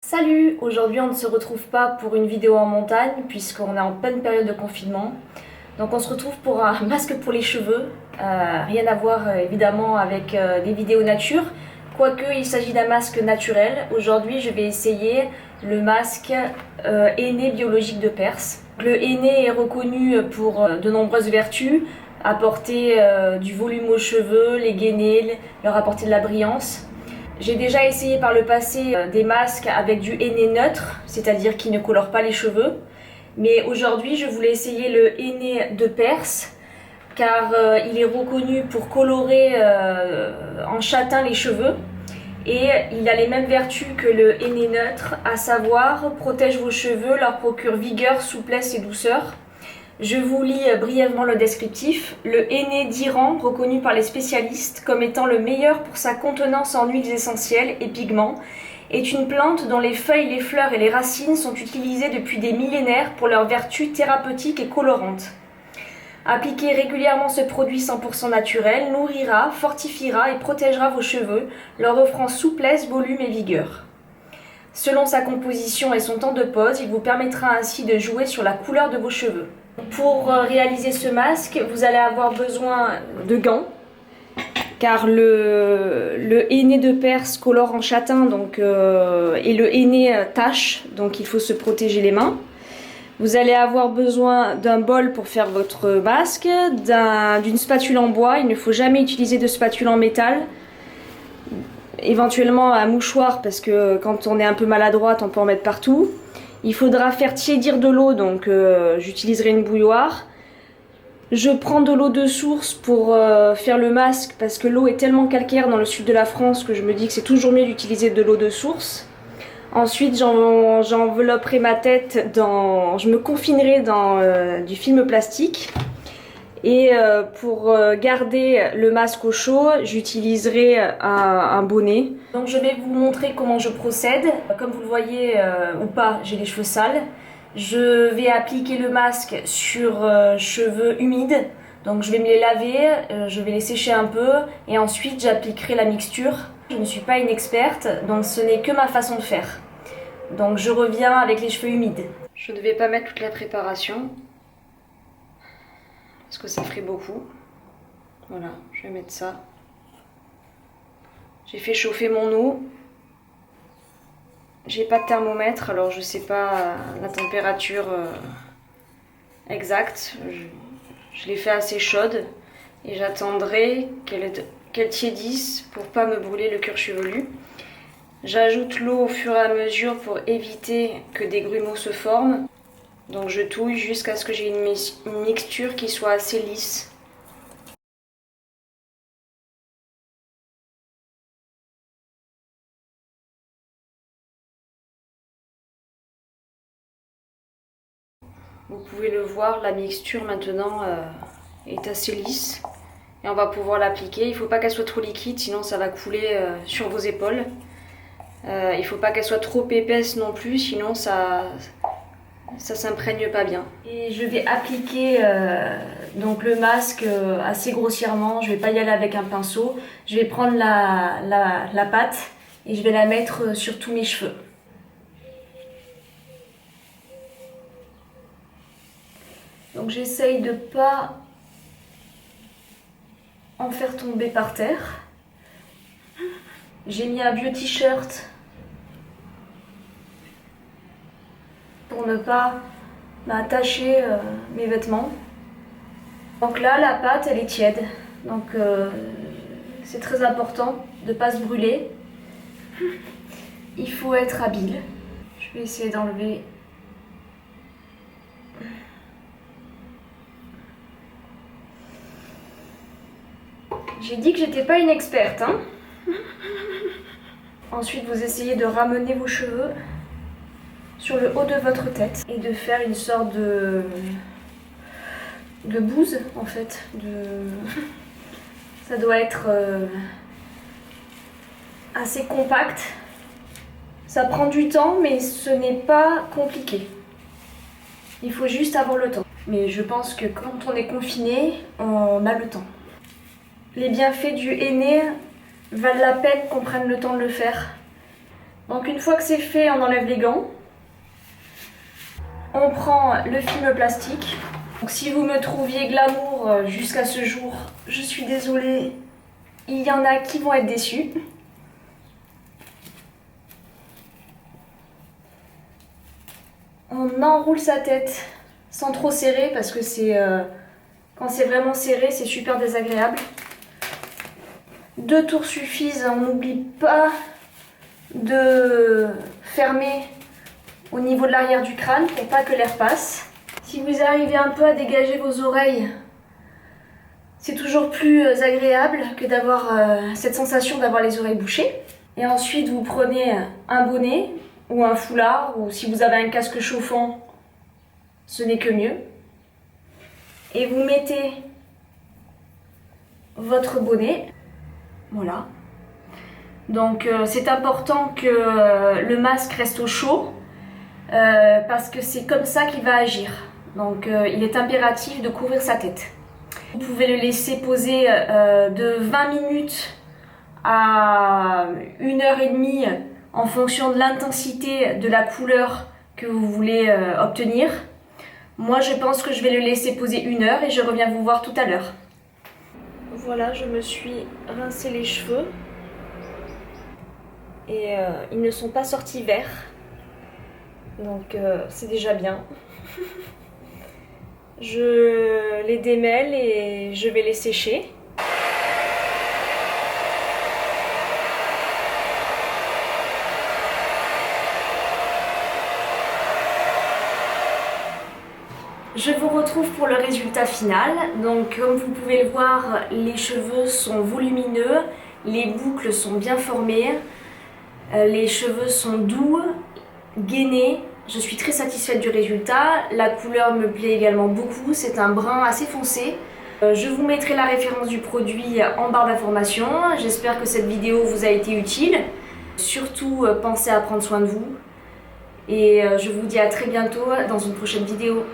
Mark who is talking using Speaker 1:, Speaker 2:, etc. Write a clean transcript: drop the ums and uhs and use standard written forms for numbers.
Speaker 1: Salut! Aujourd'hui on ne se retrouve pas pour une vidéo en montagne puisqu'on est en pleine période de confinement. Donc on se retrouve pour un masque pour les cheveux. Rien à voir évidemment avec des vidéos nature. Quoique il s'agit d'un masque naturel. Aujourd'hui je vais essayer le masque henné biologique de Perse. Le henné est reconnu pour de nombreuses vertus. Apporter du volume aux cheveux, les gainer, leur apporter de la brillance. J'ai déjà essayé par le passé des masques avec du henné neutre, c'est-à-dire qui ne colore pas les cheveux. Mais aujourd'hui, je voulais essayer le henné de Perse, car il est reconnu pour colorer en châtain les cheveux. Et il a les mêmes vertus que le henné neutre, à savoir protège vos cheveux, leur procure vigueur, souplesse et douceur. Je vous lis brièvement le descriptif. Le henné d'Iran, reconnu par les spécialistes comme étant le meilleur pour sa contenance en huiles essentielles et pigments, est une plante dont les feuilles, les fleurs et les racines sont utilisées depuis des millénaires pour leurs vertus thérapeutiques et colorantes. Appliquer régulièrement ce produit 100% naturel nourrira, fortifiera et protégera vos cheveux, leur offrant souplesse, volume et vigueur. Selon sa composition et son temps de pose, il vous permettra ainsi de jouer sur la couleur de vos cheveux. Pour réaliser ce masque, vous allez avoir besoin de gants, car le henné de Perse colore en châtain et le henné tache, donc il faut se protéger les mains. Vous allez avoir besoin d'un bol pour faire votre masque, d'une spatule en bois, il ne faut jamais utiliser de spatule en métal. Éventuellement un mouchoir parce que quand on est un peu maladroite on peut en mettre partout. Il faudra faire tiédir de l'eau, donc j'utiliserai une bouilloire. Je prends de l'eau de source pour faire le masque parce que l'eau est tellement calcaire dans le sud de la France que je me dis que c'est toujours mieux d'utiliser de l'eau de source. Ensuite j'envelopperai ma tête je me confinerai dans du film plastique. Et pour garder le masque au chaud, j'utiliserai un bonnet. Donc je vais vous montrer comment je procède. Comme vous le voyez ou pas, j'ai les cheveux sales. Je vais appliquer le masque sur cheveux humides. Donc je vais me les laver, je vais les sécher un peu et ensuite j'appliquerai la mixture. Je ne suis pas une experte, donc ce n'est que ma façon de faire. Donc je reviens avec les cheveux humides. Je ne vais pas mettre toute la préparation, parce que ça ferait beaucoup. Voilà, je vais mettre ça. J'ai fait chauffer mon eau. J'ai pas de thermomètre, alors je sais pas la température exacte. Je l'ai fait assez chaude et j'attendrai qu'elle tiédisse pour pas me brûler le cuir chevelu. J'ajoute l'eau au fur et à mesure pour éviter que des grumeaux se forment. Donc je touille jusqu'à ce que j'ai une mixture qui soit assez lisse. Vous pouvez le voir, la mixture maintenant est assez lisse. Et on va pouvoir l'appliquer. Il ne faut pas qu'elle soit trop liquide, sinon ça va couler sur vos épaules. Il ne faut pas qu'elle soit trop épaisse non plus, sinon ça s'imprègne pas bien. Et je vais appliquer donc le masque assez grossièrement. Je vais pas y aller avec un pinceau. Je vais prendre la pâte et je vais la mettre sur tous mes cheveux. Donc j'essaye de pas en faire tomber par terre. J'ai mis un vieux t-shirt pour ne pas tacher mes vêtements. Donc là, la pâte, elle est tiède. Donc c'est très important de ne pas se brûler. Il faut être habile. Je vais essayer d'enlever. J'ai dit que j'étais pas une experte, hein. Ensuite, vous essayez de ramener vos cheveux sur le haut de votre tête et de faire une sorte de bouse en fait. Ça doit être assez compact. Ça prend du temps, mais ce n'est pas compliqué. Il faut juste avoir le temps. Mais je pense que quand on est confiné, on a le temps. Les bienfaits du henné valent la peine qu'on prenne le temps de le faire. Donc une fois que c'est fait, on enlève les gants. On prend le film plastique. Donc si vous me trouviez glamour jusqu'à ce jour, je suis désolée, il y en a qui vont être déçus. On enroule sa tête sans trop serrer parce que quand c'est vraiment serré, c'est super désagréable. 2 tours suffisent, on n'oublie pas de fermer au niveau de l'arrière du crâne pour pas que l'air passe. Si vous arrivez un peu à dégager vos oreilles, c'est toujours plus agréable que d'avoir cette sensation d'avoir les oreilles bouchées. Et ensuite vous prenez un bonnet ou un foulard, ou si vous avez un casque chauffant, ce n'est que mieux. Et vous mettez votre bonnet. Voilà. Donc c'est important que le masque reste au chaud parce que c'est comme ça qu'il va agir. Donc il est impératif de couvrir sa tête. Vous pouvez le laisser poser de 20 minutes à 1h30 en fonction de l'intensité de la couleur que vous voulez obtenir. Moi je pense que je vais le laisser poser 1 heure et je reviens vous voir tout à l'heure. Voilà, je me suis rincé les cheveux et ils ne sont pas sortis verts, donc c'est déjà bien. Je les démêle et je vais les sécher. Je vous retrouve pour le résultat final. Donc comme vous pouvez le voir, les cheveux sont volumineux, les boucles sont bien formées, les cheveux sont doux, gainés. Je suis très satisfaite du résultat. La couleur me plaît également beaucoup, c'est un brun assez foncé. Je vous mettrai la référence du produit en barre d'informations. J'espère que cette vidéo vous a été utile. Surtout, pensez à prendre soin de vous. Et je vous dis à très bientôt dans une prochaine vidéo.